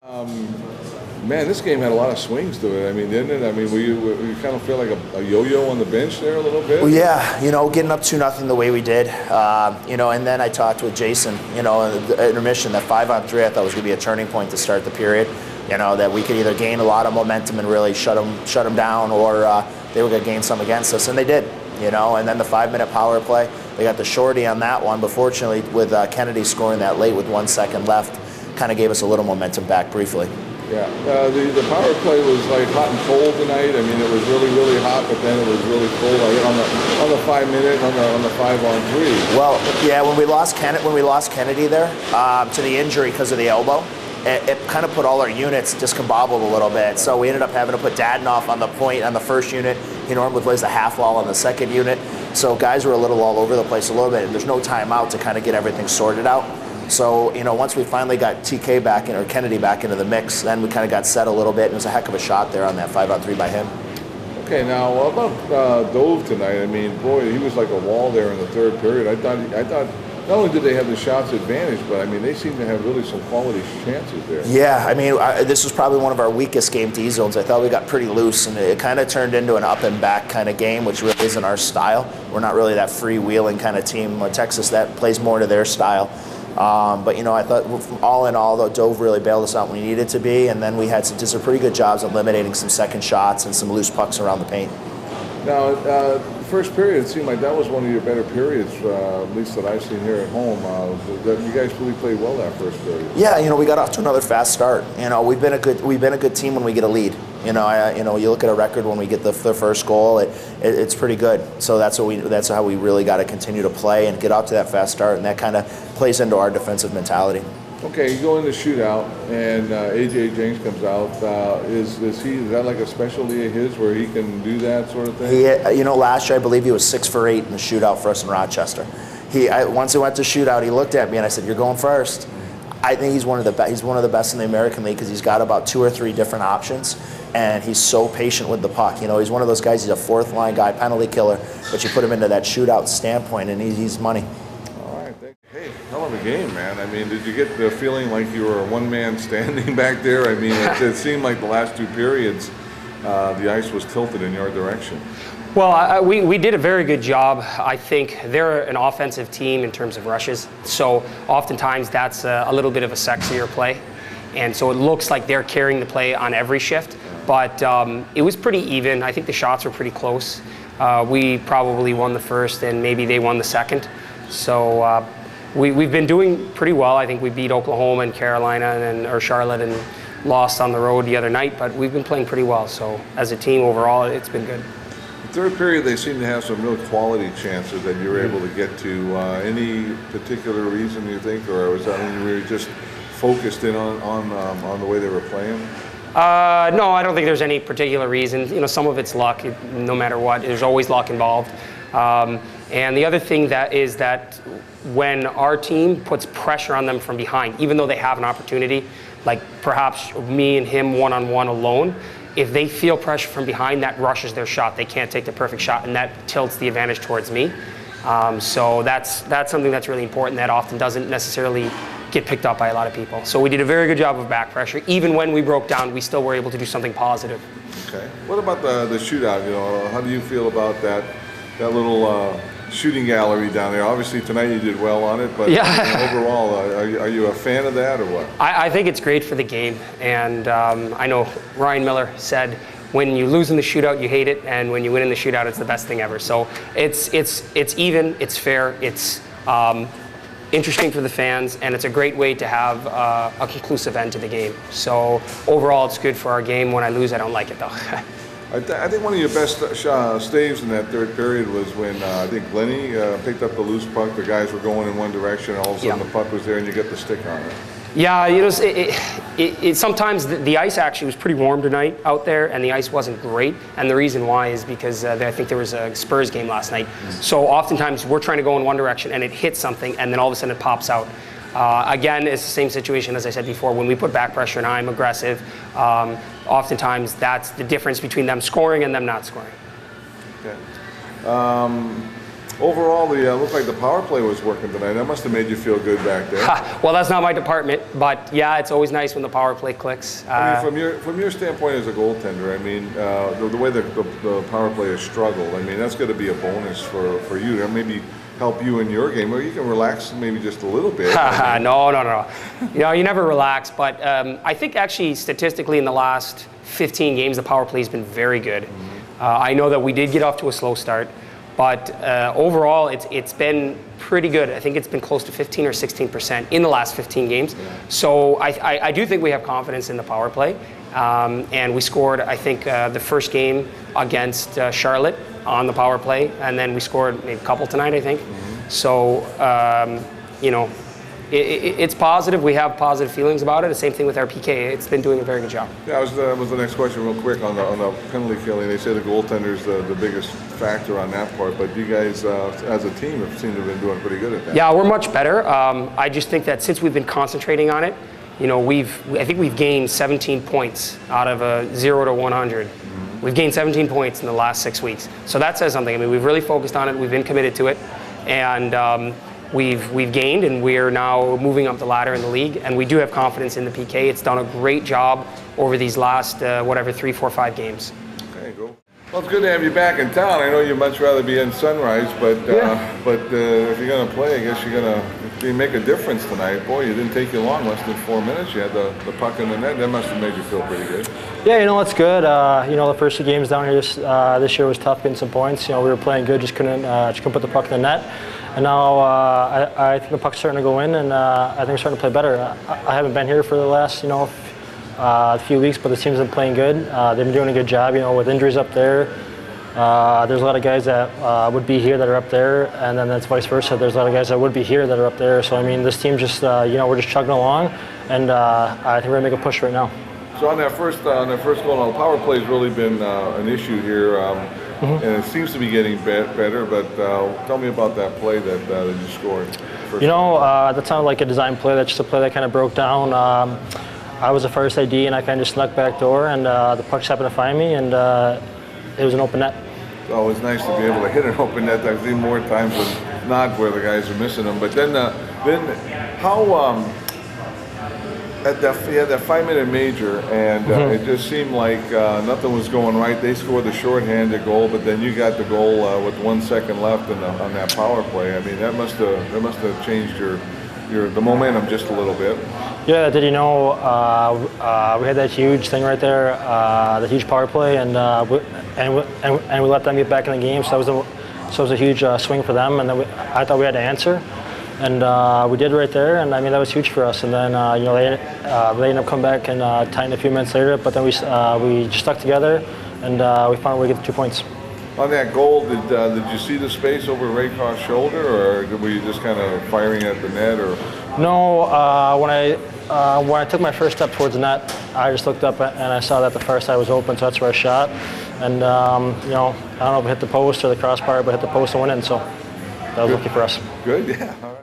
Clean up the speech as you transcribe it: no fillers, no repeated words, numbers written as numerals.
Man, this game had a lot of swings to it. I mean, didn't it? I mean, we kind of feel like a yo-yo on the bench there a little bit? Well, yeah, getting up 2-0 the way we did, and then I talked with Jason, in the intermission, that 5-on-3 I thought was going to be a turning point to start the period, that we could either gain a lot of momentum and really shut them down, or they were going to gain some against us, and they did, and then the 5-minute power play, they got the shorty on that one, but fortunately with Kennedy scoring that late with 1 second left, kind of gave us a little momentum back briefly. Yeah, the power play was like hot and cold tonight. I mean, it was really, really hot, but then it was really cold on the 5 minute, on the 5-on-3. Well, yeah, when we lost Kennedy there to the injury because of the elbow, it kind of put all our units discombobbled a little bit. So we ended up having to put Dadenoff on the point on the first unit. He normally plays a half wall on the second unit. So guys were a little all over the place a little bit, and there's no timeout to kind of get everything sorted out. So, once we finally got TK back or Kennedy back into the mix, then we kind of got set a little bit, and it was a heck of a shot there on that 5-on-3 by him. Okay, now what about Dove tonight? I mean, boy, he was like a wall there in the third period. I thought not only did they have the shots advantage, but I mean, they seemed to have really some quality chances there. Yeah, I mean, this was probably one of our weakest game D zones. I thought we got pretty loose, and it kind of turned into an up and back kind of game, which really isn't our style. We're not really that freewheeling kind of team. Texas, that plays more to their style. But I thought all in all, though, Dove really bailed us out when we needed to be, and then we had did some pretty good jobs eliminating some second shots and some loose pucks around the paint. Now, first period, it seemed like that was one of your better periods, at least that I've seen here at home. You guys really played well that first period. Yeah, we got off to another fast start. We've been a good team when we get a lead. You look at a record when we get the first goal, it's pretty good. So that's how we really got to continue to play and get off to that fast start, and that kind of plays into our defensive mentality. Okay, you go in the shootout, and AJ James comes out. Is that like a specialty of his where he can do that sort of thing? Last year I believe he was 6 for 8 in the shootout for us in Rochester. Once he went to shootout, he looked at me and I said, "You're going first." I think he's one of the best in the American League because he's got about 2 or 3 different options, and he's so patient with the puck. He's one of those guys. He's a fourth line guy, penalty killer, but you put him into that shootout standpoint, and he's money. Hey, hell of a game, man. I mean, did you get the feeling like you were a one-man standing back there? I mean, it seemed like the last 2 periods, the ice was tilted in your direction. Well, we did a very good job. I think they're an offensive team in terms of rushes. So oftentimes that's a little bit of a sexier play. And so it looks like they're carrying the play on every shift. But it was pretty even. I think the shots were pretty close. We probably won the first and maybe they won the second. So we've been doing pretty well. I think we beat Oklahoma and Carolina or Charlotte and lost on the road the other night. But we've been playing pretty well. So as a team overall, it's been good. Third period, they seem to have some real quality chances that you were able to get to. Any particular reason you think, or was that when you were just focused in on the way they were playing? No, I don't think there's any particular reason. Some of it's luck. No matter what, there's always luck involved. And the other thing is that when our team puts pressure on them from behind, even though they have an opportunity, like perhaps me and him one-on-one alone, if they feel pressure from behind, that rushes their shot. They can't take the perfect shot, and that tilts the advantage towards me. So that's something that's really important that often doesn't necessarily get picked up by a lot of people. So we did a very good job of back pressure. Even when we broke down, we still were able to do something positive. Okay. What about the shootout? How do you feel about that little shooting gallery down there? Obviously tonight you did well on it, but yeah. Overall, are you a fan of that or what? I think it's great for the game, and I know Ryan Miller said when you lose in the shootout you hate it, and when you win in the shootout it's the best thing ever. So it's even, it's fair, it's interesting for the fans, and it's a great way to have a conclusive end to the game. So overall it's good for our game. When I lose, I don't like it though. I think one of your best staves in that third period was when I think Lenny picked up the loose puck. The guys were going in one direction, and all of a sudden the puck was there, and you get the stick on it. Yeah, sometimes the ice actually was pretty warm tonight out there, and the ice wasn't great. And the reason why is because I think there was a Spurs game last night. So oftentimes we're trying to go in one direction, and it hits something, and then all of a sudden it pops out. Again, it's the same situation as I said before. When we put back pressure and I'm aggressive, oftentimes that's the difference between them scoring and them not scoring. Okay. Overall, the looked like the power play was working tonight. That must have made you feel good back there. Well, that's not my department, but yeah, it's always nice when the power play clicks. I mean, from your standpoint as a goaltender, I mean, the way the power play has struggled, I mean, that's going to be a bonus for you to maybe help you in your game, where you can relax maybe just a little bit. No. You know, you never relax, but I think actually statistically in the last 15 games, the power play has been very good. I know that we did get off to a slow start, but overall, it's been pretty good. I think it's been close to 15 or 16% in the last 15 games. Yeah. So I do think we have confidence in the power play. And we scored, I think, the first game against Charlotte on the power play, and then we scored maybe a couple tonight, I think. So, you know, it's positive. We have positive feelings about it. The same thing with our PK. It's been doing a very good job. Yeah, was the next question real quick on the penalty killing. They say the goaltender's the biggest factor on that part, but you guys as a team have seemed to have been doing pretty good at that. Yeah, we're much better. I just think that since we've been concentrating on it, you know, I think we've gained 17 points out of a 0 to 100. We've gained 17 points in the last 6 weeks. So that says something. I mean, we've really focused on it. We've been committed to it. And we've gained, and we're now moving up the ladder in the league. And we do have confidence in the PK. It's done a great job over these last, 3, 4, 5 games. Okay, go. Well, it's good to have you back in town. I know you'd much rather be in Sunrise, but if you're going to play, I guess you're going to make a difference tonight. Boy, it didn't take you long, less than 4 minutes. You had the puck in the net. That must have made you feel pretty good. Yeah, you know, it's good. You know, the first 2 games down here this year was tough getting some points. You know, we were playing good, just couldn't put the puck in the net. And now I think the puck's starting to go in, and I think we're starting to play better. I haven't been here for the last, a few weeks, but the team's been playing good. They've been doing a good job, with injuries up there. There's a lot of guys that would be here that are up there, and then that's vice versa. There's a lot of guys that would be here that are up there. So, I mean, this team just, we're just chugging along, and I think we're going to make a push right now. So on that first goal, the power play's really been an issue here, and it seems to be getting better, but tell me about that play that you scored. That sounded like a design play. That's just a play that kind of broke down. I was the first ID, and I kind of just snuck back door, and the puck just happened to find me, and it was an open net. It's always nice to be able to hit an open net. I've seen more times than not where the guys are missing them. But then how you had that 5-minute major, and it just seemed like nothing was going right. They scored the shorthanded goal, but then you got the goal with 1 second left on that power play. I mean, that must have changed the momentum just a little bit. Yeah, we had that huge thing right there, the huge power play, and we let them get back in the game. So it was a huge swing for them, and then I thought we had to answer, and we did right there. And I mean, that was huge for us. And then they ended up coming back and tying a few minutes later. But then we just stuck together, and we found a way to get the 2 points. On that goal, did you see the space over Raykoff's shoulder, or were you just kind of firing at the net, or? No, when I took my first step towards the net, I just looked up and I saw that the far side was open, so that's where I shot. And I don't know if it hit the post or the crossbar, but it hit the post and went in, so that was lucky for us. Good, yeah. All right.